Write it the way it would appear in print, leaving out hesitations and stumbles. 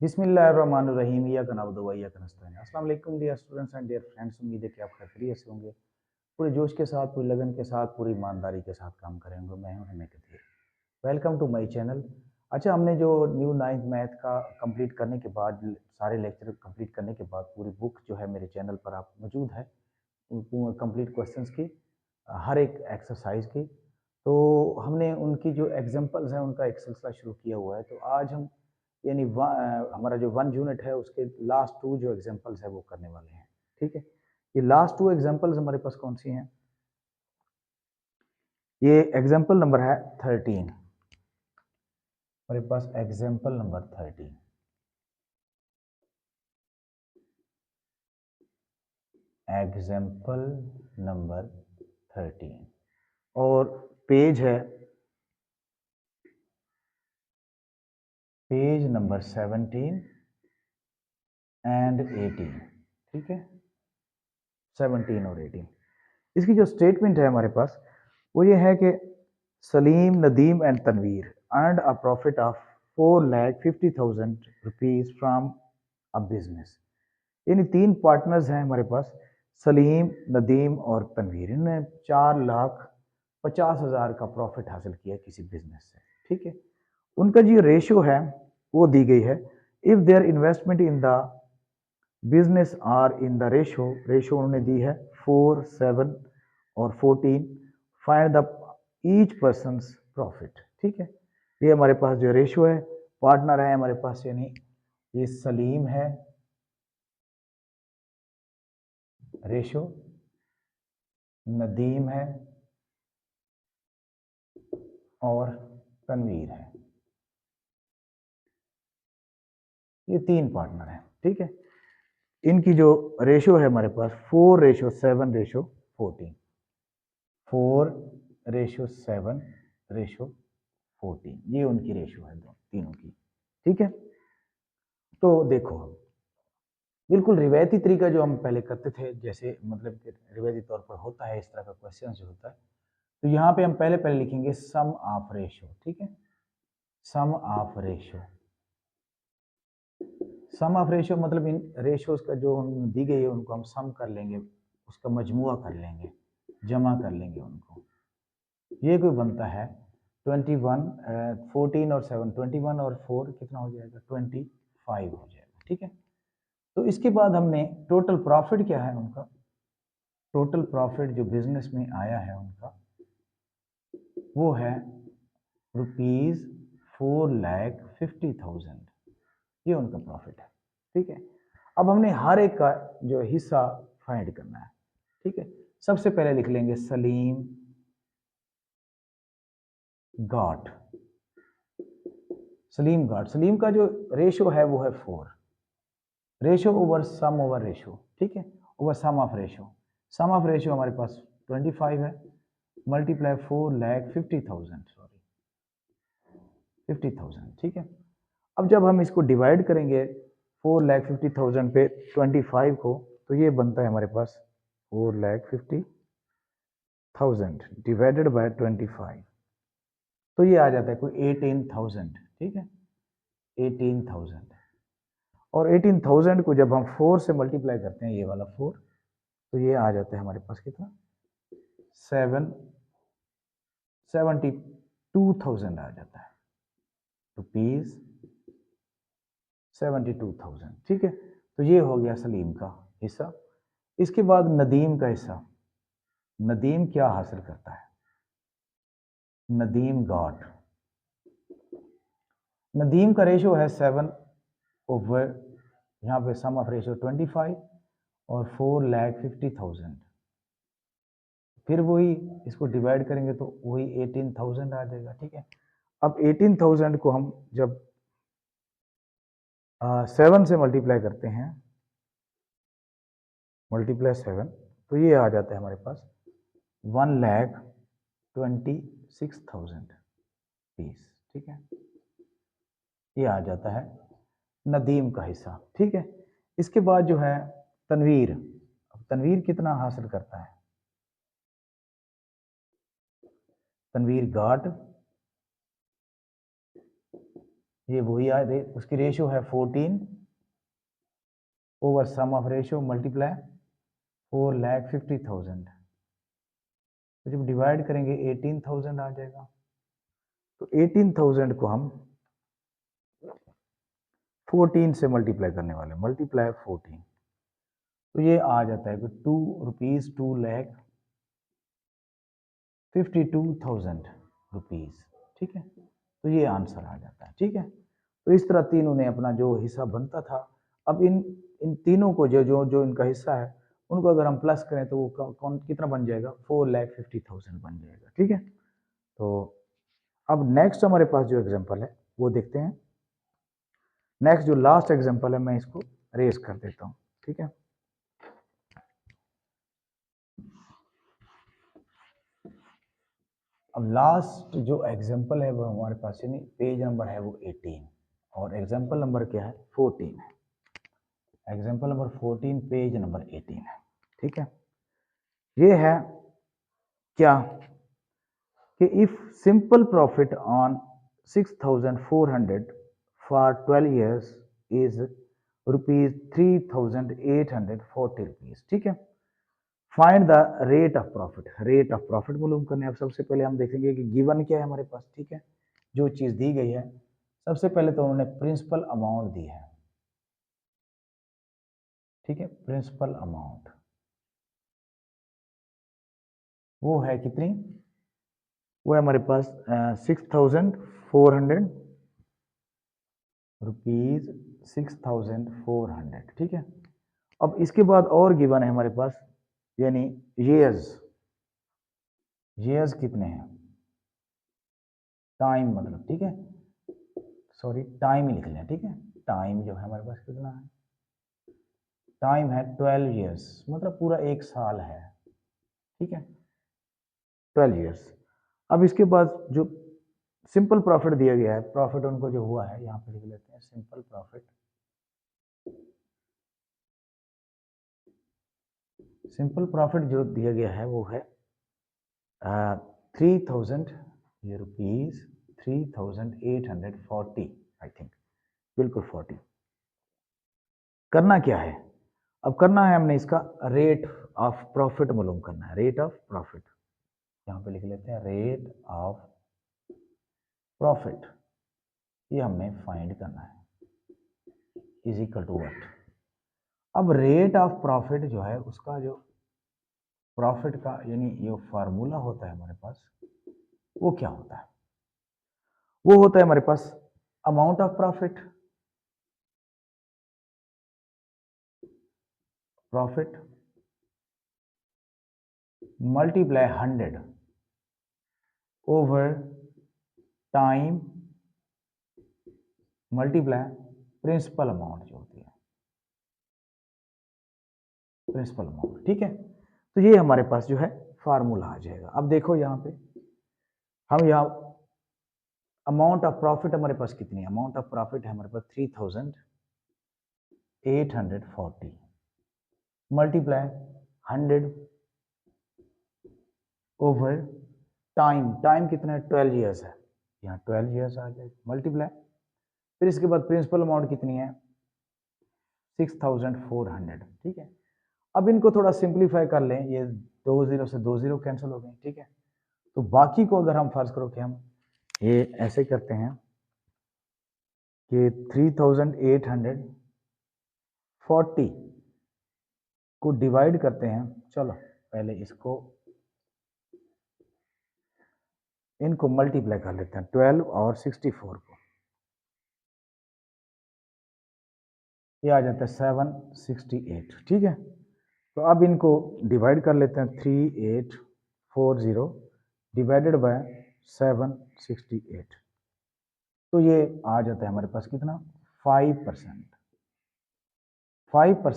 बिस्मिल्लाहिर्रहमानिर्रहीम इय्याका नअबुदु व इय्याका नस्तईन। अस्सलाम वालेकुम dear students and dear friends, उम्मीद है कि आप खैरियत से होंगे। पूरे जोश के साथ, पूरी लगन के साथ, पूरी ईमानदारी के साथ काम करेंगे। मैं हूं Himesh Qadir. Welcome to my channel. अच्छा, हमने जो न्यू नाइन्थ मैथ का कंप्लीट करने के बाद, सारे लेक्चर कंप्लीट करने के बाद पूरी बुक जो है मेरे चैनल पर आप मौजूद है कंप्लीट क्वेश्चंस की, हर एक एक्सरसाइज की। तो हमने उनकी जो एग्जांपल्स हैं उनका एक सिलसिला शुरू किया हुआ है। तो आज हम यानी हमारा जो 1 यूनिट है उसके लास्ट 2 जो एग्जांपल्स है वो करने वाले हैं। ठीक है, ये लास्ट 2 एग्जांपल्स हमारे पास कौन सी हैं? ये एग्जांपल नंबर है 13। हमारे पास एग्जांपल नंबर 13, एग्जांपल नंबर 13, और पेज है पेज नंबर 17 एंड 18। ठीक है, 17 और 18। इसकी जो स्टेटमेंट है हमारे पास वो ये है कि Salim, Nadeem and Tanveer earned a profit of 4,50,000 rupees from a business. यानी 3 पार्टनर्स हैं हमारे पास, सलीम, नदीम और तनवीर। इन्होंने 4,50,000 का प्रॉफिट हासिल किया किसी बिजनेस से। ठीक है, उनका जो रेशियो है वो दी गई है। If there investment in the business are in the ratio उन्होंने दी है 4, 7 और 14। Find the each person profit. ठीक है, ये हमारे पास जो रेशियो है, पार्टनर है हमारे पास, यानी ये सलीम है रेशियो, नदीम है और तनवीर है। ये 3 पार्टनर हैं। ठीक है, इनकी जो रेशियो है हमारे पास 4:7:14, 4:7:14, ये उनकी रेशियो है तीनों की। ठीक है, तो देखो बिल्कुल रिवायती तरीका जो हम पहले करते थे, जैसे मतलब कि रिवायती तौर पर होता है इस तरह का क्वेश्चन जो होता है, तो यहाँ पे हम पहले पहले लिखेंगे सम ऑफ रेशियो। ठीक है, sum of ratio. Sum of ratio मतलब इन रेशियोज का जो दी गई है उनको हम सम कर लेंगे, उसका मजमुआ कर लेंगे, जमा कर लेंगे उनको। ये कोई बनता है 21, 14 और 7, 21 और 4 कितना हो जाएगा? 25 हो जाएगा। ठीक है, तो इसके बाद हमने टोटल प्रॉफिट क्या है उनका, टोटल प्रॉफिट जो बिजनेस में आया है उनका वो है ₹4,50,000। ये उनका प्रॉफिट है। ठीक है, अब हमने हर एक का जो हिस्सा फाइंड करना है। ठीक है, सबसे पहले लिख लेंगे सलीम गॉट। सलीम गॉट, सलीम का जो रेशियो है वो है 4, ratio over sum over ratio. ठीक है, over sum of ratio. Sum of ratio हमारे पास 25 है, मल्टीप्लाई 4,50,000, सॉरी 50,000। ठीक है, अब जब हम इसको डिवाइड करेंगे 4,50,000 पे 25 को, तो ये बनता है हमारे पास 4,50,000 डिवाइडेड बाय 25, तो ये आ जाता है कोई 18,000। ठीक है, 18,000। और 18,000 को जब हम 4 से मल्टीप्लाई करते हैं, ये वाला 4, तो ये आ जाता है हमारे पास कितना? 72,000 आ जाता है, रुपीज 72,000। ठीक है, तो ये हो गया सलीम का हिस्सा। इसके बाद नदीम का हिस्सा। नदीम क्या हासिल करता है? नदीम गॉट, नदीम का रेशियो है 7 ओवर, यहाँ पे सम ऑफ रेशियो 25 और 4,50,000। फिर वही इसको डिवाइड करेंगे तो वही 18,000 आ जाएगा। ठीक है, अब 18,000 को हम जब 7 से मल्टीप्लाई करते हैं, मल्टीप्लाई 7, तो ये आ जाता है हमारे पास 1,26,000 पीस। ठीक है, ये आ जाता है नदीम का हिस्सा। ठीक है, इसके बाद जो है तनवीर। अब तनवीर कितना हासिल करता है? तनवीर गाट ये वही उसकी रेशियो है 14 over sum of ratio multiply 4,50,000। तो जब डिवाइड करेंगे 18,000 आ जाएगा। तो 18,000 को हम 14 से मल्टीप्लाई करने वाले, मल्टीप्लाई 14, तो ये आ जाता है कि 2,52,000 रुपीज़। ठीक है, तो ये आंसर आ जाता है। ठीक है, तो इस तरह तीनों ने अपना जो हिस्सा बनता था, अब इन इन तीनों को जो जो जो इनका हिस्सा है उनको अगर हम प्लस करें तो वो कौन कितना बन जाएगा, 4,50,000 बन जाएगा। ठीक है, तो अब नेक्स्ट हमारे पास जो एग्जांपल है वो देखते हैं। नेक्स्ट जो लास्ट एग्जांपल है मैं इसको रेस कर देता हूँ। ठीक है, अब लास्ट जो एग्जांपल है वो हमारे पास यानी पेज नंबर है वो 18 और एग्जांपल नंबर क्या है, 14 है। एग्जांपल नंबर 14 पेज नंबर 18 है। ठीक है, ये है क्या कि if simple profit on 6,400 for 12 years is ₹3,840। ठीक है, find the rate of profit. Rate of profit मालूम करने। अब सबसे पहले हम देखेंगे कि गिवन क्या है हमारे पास। ठीक है, जो चीज दी गई है, सबसे पहले तो उन्होंने प्रिंसिपल अमाउंट दी है। ठीक है, प्रिंसिपल अमाउंट वो है कितनी, वो है हमारे पास 6,400 रुपीज, 6,400। ठीक है, अब इसके बाद और गिवन है हमारे पास, यानी years। years कितने हैं, टाइम मतलब। ठीक है, सॉरी टाइम ही लिख लें। ठीक है, टाइम जो है हमारे पास कितना है, टाइम है 12 years, मतलब पूरा एक साल है। ठीक है, 12 years। अब इसके बाद जो सिंपल प्रॉफिट दिया गया है, प्रॉफिट उनको जो हुआ है यहाँ पे लिख लेते हैं, सिंपल प्रॉफिट। सिंपल प्रॉफिट जो दिया गया है वो है 3,000 रुपीज, 3,840 आई थिंक, बिल्कुल 40। करना क्या है, अब करना है हमने इसका रेट ऑफ प्रॉफिट मालूम करना है। रेट ऑफ प्रॉफिट यहाँ पे लिख लेते हैं, रेट ऑफ प्रॉफिट ये हमें फाइंड करना है, इज इक्वल टू व्हाट। अब रेट ऑफ प्रॉफिट जो है उसका जो प्रॉफिट का यानी जो फार्मूला होता है हमारे पास वो क्या होता है, वो होता है हमारे पास amount of profit, profit multiply 100 over time multiply principal amount जो होती है, प्रिंसिपल अमाउंट। ठीक है, तो ये हमारे पास जो है फार्मूला आ जाएगा। अब देखो यहाँ पे हम यहाँ अमाउंट ऑफ प्रॉफिट हमारे पास कितनी है, अमाउंट ऑफ प्रॉफिट है हमारे पास 3,840 मल्टीप्लाई 100 ओवर टाइम, टाइम कितना है 12 ईयर्स है, यहाँ 12 ईयर्स आ जाएगा मल्टीप्लाई, फिर इसके बाद प्रिंसिपल अमाउंट कितनी है 6,400। ठीक है, अब इनको थोड़ा सिंप्लीफाई कर लें, ये 2 0 से 2 0 कैंसिल हो गए। ठीक है, तो बाकी को अगर हम फर्ज करो कि हम ये ऐसे करते हैं कि 3,840 को डिवाइड करते हैं। चलो पहले इसको इनको मल्टीप्लाई कर लेते हैं, 12 और 64 को, ये आ जाता है 768। ठीक है, तो अब इनको डिवाइड कर लेते हैं, 3840 डिवाइडेड बाय 768, तो ये आ जाता है हमारे पास कितना 5%। 5%